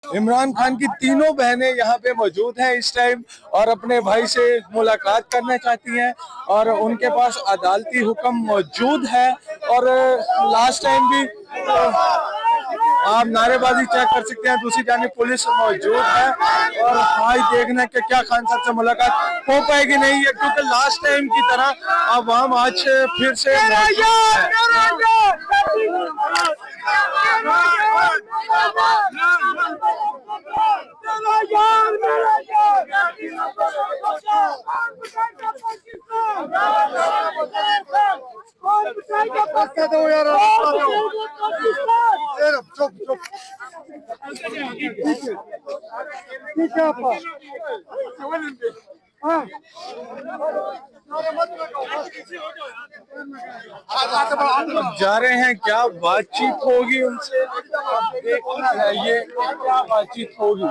इमरान खान की तीनों बहनें यहाँ पे मौजूद हैं इस टाइम और अपने भाई से मुलाकात करना चाहती हैं और उनके पास अदालती हुक्म मौजूद है। और लास्ट टाइम भी आप नारेबाजी चेक कर सकते हैं, दूसरी जानिब पुलिस मौजूद है और आज देखना कि क्या खान साहब से मुलाकात हो पाएगी नहीं है, क्योंकि लास्ट टाइम की तरह आवाम आज फिर से जा रहे हैं। क्या बातचीत होगी उनसे, देखना है ये क्या बातचीत होगी।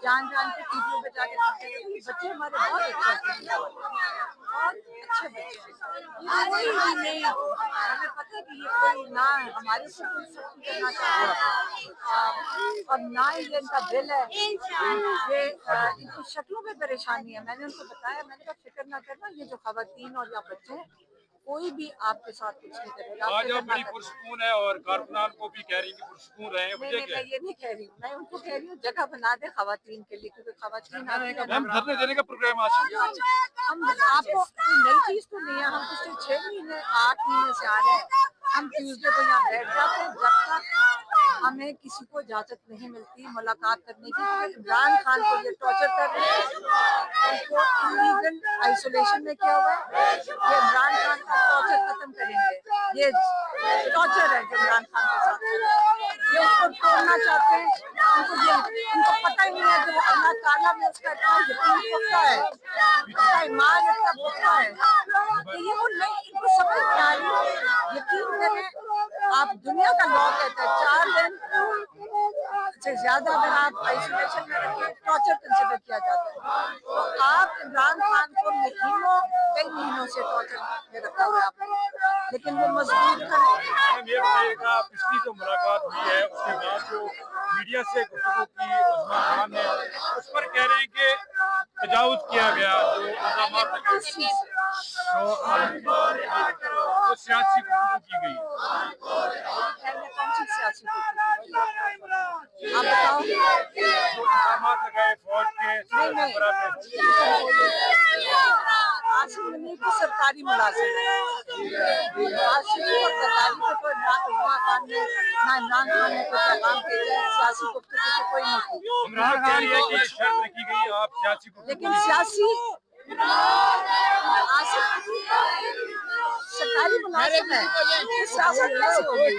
जान जान के टीवी बचा के बच्चे हमारे बहुत अच्छे बच्चे नहीं, हमें पता है कि ये कोई ना हमारे ऊपर सख्ती करना चाहता है और ना ही ये इनका दिल है। ये इनकी शक्लों में परेशानी है। मैंने उनको बताया, मैंने कहा फिक्र ना करना, ये जो खवातीन और या बच्चे हैं कोई भी आपके साथ कुछ नहीं करेगा। आज आप बड़ी पुरसकून है और कारकुनान को भी कह रही कि पुरसकून रहे। मैं ये नहीं कह रही हूँ, मैं उनको कह रही हूँ जगह बना दे खवातीन के लिए, क्योंकि खवातीन हम धरने देने का प्रोग्राम आज हम आपको नई चीज तो नहीं है। हम पिछले 6 महीने 8 महीने से आ रहे हैं। हम ट्यूसडे को यहाँ बैठ जाते हैं जब तक हमें किसी को इजाजत नहीं मिलती मुलाकात करने की। इमरान खान को ये टॉर्चर कर रहे हैं, उनको इलीगल आइसोलेशन में किया हुआ है। ये इमरान खान का टॉर्चर खत्म करेंगे। ये टॉर्चर है जो इमरान खान के साथ ये उसको तोड़ना चाहते हैं। उनको पता ही नहीं है कि वो अल्लाह ताला में उसका इतना यकीन पुख्ता है, उसका ईमान इतना पुख्ता है कि ये वो नहीं, इनको समझ नहीं आ रही। यकीन करें, आप दुनिया का लॉ कहते हैं 4 दिन से ज्यादा अगर आप आइसोलेशन में रखें टॉर्चर कंसिडर किया जाता है। तो आप इमरान खान को कई महीनों से टॉर्चर में रखा हुआ है, लेकिन वो मजबूर ये बताइएगा, पिछली जो मुलाकात हुई है उसके बाद जो मीडिया से गुफ्तगू की उस्मान खान ने, उस पर कह रहे हैं कि तजावुज किया गया, जो सियासी गुफ्तगू की गई। कौन सी सियासी आप बताओ। इल्जामात लगाए फौज के आसिफ मनी को सरकारी मुलाजिम है। आसिफ और सरकारी को कोई ना इमरान खान ने कोई पैगाम भेजा, सियासी गुफ्तगू से कोई नहीं की। इमरान कह रही है कि शर्त रखी गई आप सियासी गुफ्तगू, लेकिन सियासी आसिफ सरकारी मुलाजिम है, सियासत कैसे होगी?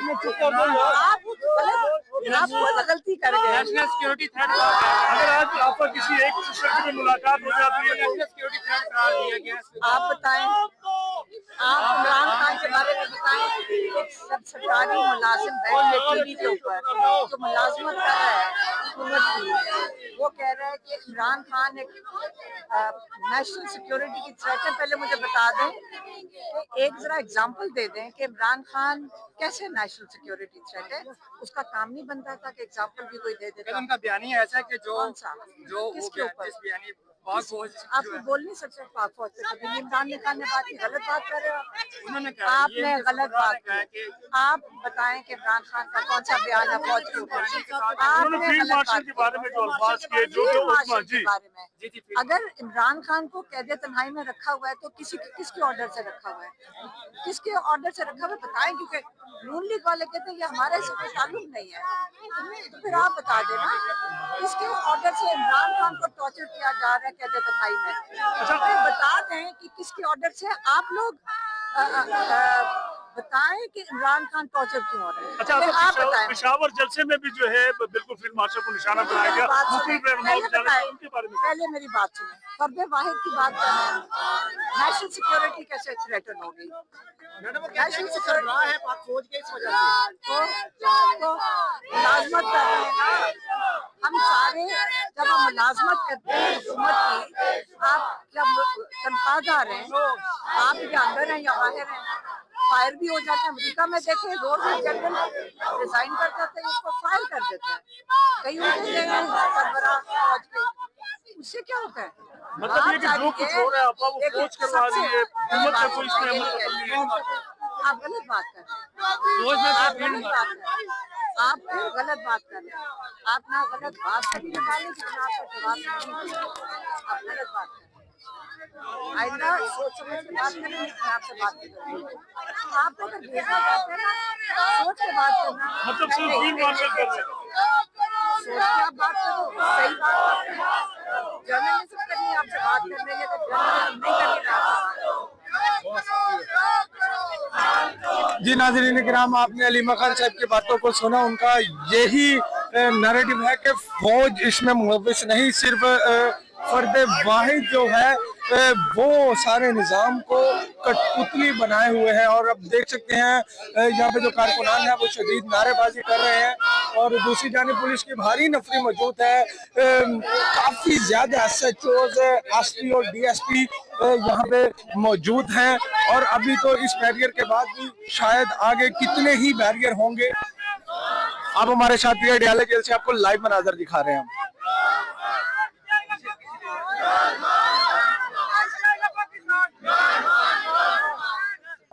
आप बहुत गलती कर गए। नेशनल सिक्योरिटी थ्रेट अगर आज आपका किसी एक शख्स में मुलाकात हो जाती है, नेशनल सिक्योरिटी थ्रेट करार दिया गया। आप बताएं, आप इमरान खान के बारे में बताएं। सब सरकारी मुलाजिम बैठ के टीवी के ऊपर जो मुलाजमत कर रहा है हुकूमत की, वो कह रहा है कि इमरान खान एक नेशनल सिक्योरिटी की थ्रेट है। पहले मुझे बता दें कि एक जरा एग्जांपल दे दें कि इमरान खान कैसे नेशनल सिक्योरिटी थ्रेट है। उसका काम नहीं बनता था कि एग्जांपल भी कोई दे देता। उनका बयानिया ऐसा है कि जो किसके ऊपर आपको बोल नहीं सकते पाक फौज पे। कभी इमरान खान ने बात की, गलत बात कर रहे हो। उन्होंने आपने गलत बात की। आप बताएं कि इमरान खान का कौन सा बयान है फौज के ऊपर। आपने गलत बात के बारे में अगर इमरान खान को कैद तन्हाई में रखा हुआ है तो किसके ऑर्डर से रखा हुआ है, किसके ऑर्डर से रखा हुआ है बताएं। क्योंकि नून लीग वाले कहते हैं ये हमारे से कोई ताल्लुक नहीं है, तो फिर आप बता देना किसके ऑर्डर से इमरान खान को टॉर्चर किया जा रहा है कैद तन्हाई में। फिर बता दें कि किसके ऑर्डर से। आप लोग बताएं कि इमरान खान टॉर्चर क्यों हो रहे हैं। अच्छा, आप बताएं। पेशावर जलसे में भी जो है बिल्कुल फील्ड मार्शल को निशाना बनाया गया। पहले मेरी बात सुने, फर्द वाहिद की बात कर रहे हैं। नेशनल सिक्योरिटी कैसे थ्रेटन होगी? नेशनल सिक्योरिटी है पाक फौज के इस वजह से तो मुलाजमत कर रहे हैं ना हम सारे। जब हम मुलाजमत करते हैं हुकूमत की, आप क्या तनख्वाहदार हैं, आप या अंदर हैं या बाहर हैं, फायर भी हो जाते हैं। अमेरिका में देखे रोड जनरल रिजाइन कर देते हैं, उसको फायर कर देते हैं। कई उनके सरबराह फौज के, उससे क्या होता है? मतलब ये कि जो कुछ हो रहा है आपा वो फौज करवा रही है, हुकूमत का कोई इसमें अमल कर नहीं है। आप गलत बात कर रहे हैं, आप गलत बात कर रहे हैं, आप फिर गलत बात कर रहे हैं। आप ना गलत बात करने वाले कि ना आपका जवाब नहीं दिया। आप गलत बात कर रहे हैं। आइंदा सोच समझ के बात करें, मैं आपसे बात नहीं करूंगी। आप अगर भेजना चाहते हैं ना, सोच के बात करना। मतलब सिर्फ फील्ड मार्शल कर रहे हैं। सोच के आप बात करो, सही बात करो। जर्नलिज्म करनी है आपसे बात करने के, तो जर्नलिज्म नहीं करनी है आपसे। जी नाज़रीन किराम, आपने अलीमा खान साहब की बातों को सुना। उनका यही नैरेटिव है कि फौज इसमें मुलव्विस नहीं, सिर्फ फर्द वाहिद जो है वो सारे निज़ाम को कठपुतली बनाए हुए है। और अब देख सकते हैं यहाँ पे जो कारकुनान है वो शदीद नारेबाजी कर रहे हैं, और दूसरी जानिब पुलिस की भारी नफरी मौजूद है। काफी ज्यादा SHOs, SP और DSP यहाँ पे मौजूद हैं, और अभी तो इस बैरियर के बाद भी शायद आगे कितने ही बैरियर होंगे। आप हमारे साथ अडयाला जेल से आपको लाइव मनाजर दिखा रहे हैं हम।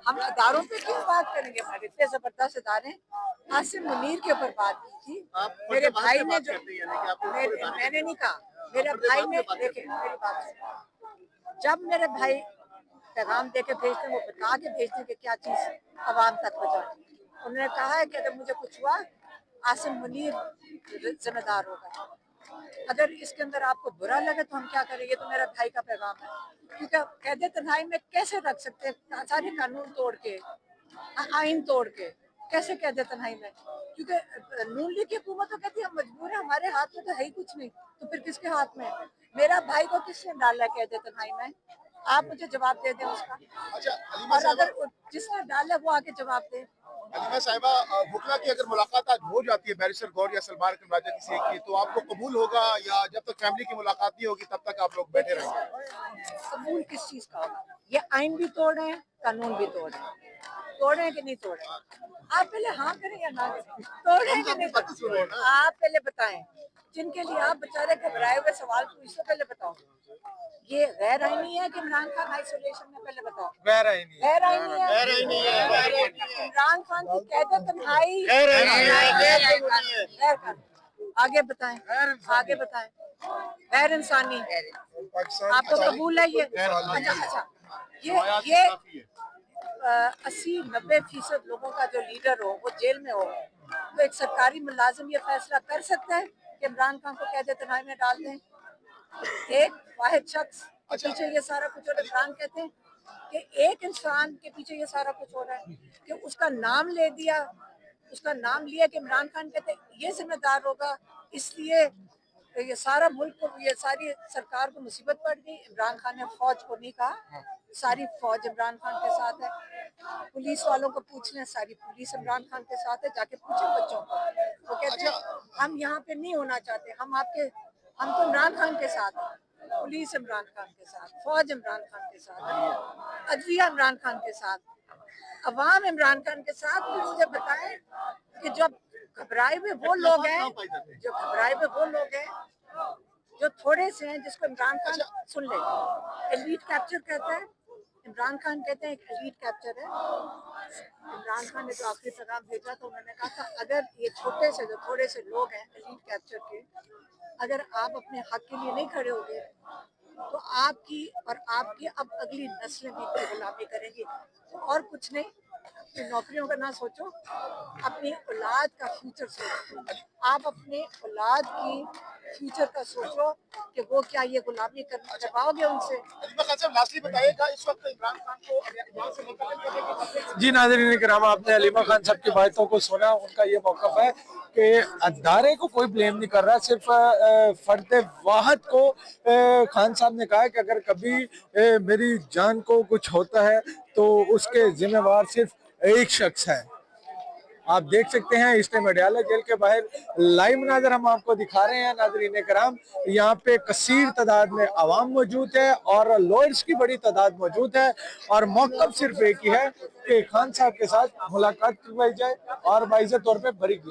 हम इदारों पे क्यों बात करेंगे? हमारे इतने जबरदस्त इदारे। आसिम मुनीर के ऊपर बात की थी, मेरे भाई ने जो मैंने नहीं कहा, मेरे भाई ने देखे मेरी बात सुनो। जब मेरे भाई पैगाम दे के भेजते, वो बता के भेजते कि क्या चीज आवाम तक पहुंचानी। उन्होंने कहा है कि अगर मुझे कुछ हुआ, आसिम मुनीर जिम्मेदार होगा। अगर इसके अंदर आपको बुरा लगे तो हम क्या करें? ये तो मेरा भाई का पैगाम है। क्योंकि कैदे तन्हाई में कैसे रख सकते हैं? सारे कानून तोड़ के, आइन तोड़ के कैसे कैदे तन्हाई में? क्योंकि नून लीग की हुकूमत तो कहती है हम मजबूर है, हमारे हाथ में तो है ही कुछ नहीं, तो फिर किसके हाथ में? मेरा भाई को किसने डाला है कैदे तन्हाई में? आप मुझे जवाब दे दें उसका। अच्छा अलीमा और साहिबा, अगर जिसने डाला वो आके जवाब दे। अलीमा साहिबा, वकला की अगर मुलाकात आज हो जाती है बैरिस्टर गौर या सलमान राजा किसी एक की, तो आपको कबूल होगा, या जब तक फैमिली की मुलाकात नहीं होगी तब तक आप लोग बैठे रहेंगे? कबूल किस चीज का होगा? ये आइन भी तोड़े हैं, कानून भी तोड़े हैं। तोड़े हैं कि नहीं तोड़े? आप पहले हाँ करें या ना करें? तोड़े हैं कि नहीं तोड़े? आप पहले बताएं। जिनके लिए आप बेचारे घबराए हुए सवाल पूछते, पहले बताओ ये गैर आईनी है कि इमरान खान आइसोलेशन में? पहले बताओ। गैर आईनी गैर आईनी है। गैर आईनी है। इमरान खान की कैद तन्हाई गैर आईनी है। गैर कानूनी। आगे बताएं, आगे बताएं। गैर इंसानी आपको कबूल है ये? अच्छा, ये 80-90% लोगों का जो लीडर हो वो जेल में हो, तो एक सरकारी मुलाजिम ये फैसला कर सकता है कि इमरान खान को कैद तन्हाई में डाल दें? एक वाहिद शख्स के पीछे ये सारा कुछ हो रहा है। इमरान कहते हैं कि एक इंसान के पीछे ये सारा कुछ हो रहा है, कि उसका नाम ले दिया, उसका नाम लिया कि इमरान खान कहते हैं ये जिम्मेदार होगा, इसलिए ये सारा मुल्क को, ये सारी सरकार को मुसीबत पड़ गई। इमरान खान ने फौज को नहीं कहा, सारी फौज इमरान खान के साथ है। पुलिस वालों को पूछ लें, सारी पुलिस इमरान खान के साथ है। जाके पूछे बच्चों को, वो कहते हैं हम यहाँ पे नहीं होना चाहते, हम तो इमरान खान के साथ हैं। पुलिस इमरान खान के साथ, फौज इमरान खान के साथ, अदलिया इमरान खान के साथ, अवाम इमरान खान के साथ। तो मुझे बताएं कि जब घबराए हुए वो लोग हैं, जो घबराए हुए वो लोग हैं जो थोड़े से हैं, जिसको इमरान खान सुन ले एलीट कैप्चर कहता है। इमरान खान कहते हैं एक एलीट कैप्चर है। इमरान खान ने जो आखिरी पैगाम भेजा तो उन्होंने कहा था अगर ये छोटे से जो थोड़े से लोग हैं एलीट कैप्चर के, अगर आप अपने हक के लिए नहीं खड़े होगे तो आपकी और आपकी अब अगली नस्लें भी गुलामी करेंगी। तो और कुछ नहीं, नौकरियों का ना सोचो, अपनी औलाद का फ्यूचर सोचो। आप अपने औलाद की फ्यूचर का सोचो कि वो क्या ये गुलामी करवाओगे उनसे। अलीमा खान साहब, लास्टली बताइएगा, इस वक्त इमरान खान को यहाँ से मुंतकिल करने के जी नाज़रीन किराम, आपने अलीमा खान साहब की बातों को सुना। उनका ये मौक़िफ़ है कि अदारे को कोई ब्लेम नहीं कर रहा, सिर्फ फर्द वाहिद को खान साहब ने कहा है कि अगर कभी मेरी जान को कुछ होता है तो उसके जिम्मेवार सिर्फ एक शख्स है। आप देख सकते हैं इस टाइम अडयाला जेल के बाहर लाइव मनाजर हम आपको दिखा रहे हैं नाज़रीन कराम। यहाँ पे कसीर तादाद में आवाम मौजूद है और लॉयर्स की बड़ी तादाद मौजूद है और मौक़िफ़ सिर्फ एक ही है कि खान साहब के साथ मुलाकात करवाई जाए और बाइज़्ज़त तौर पे बरी किया जाए।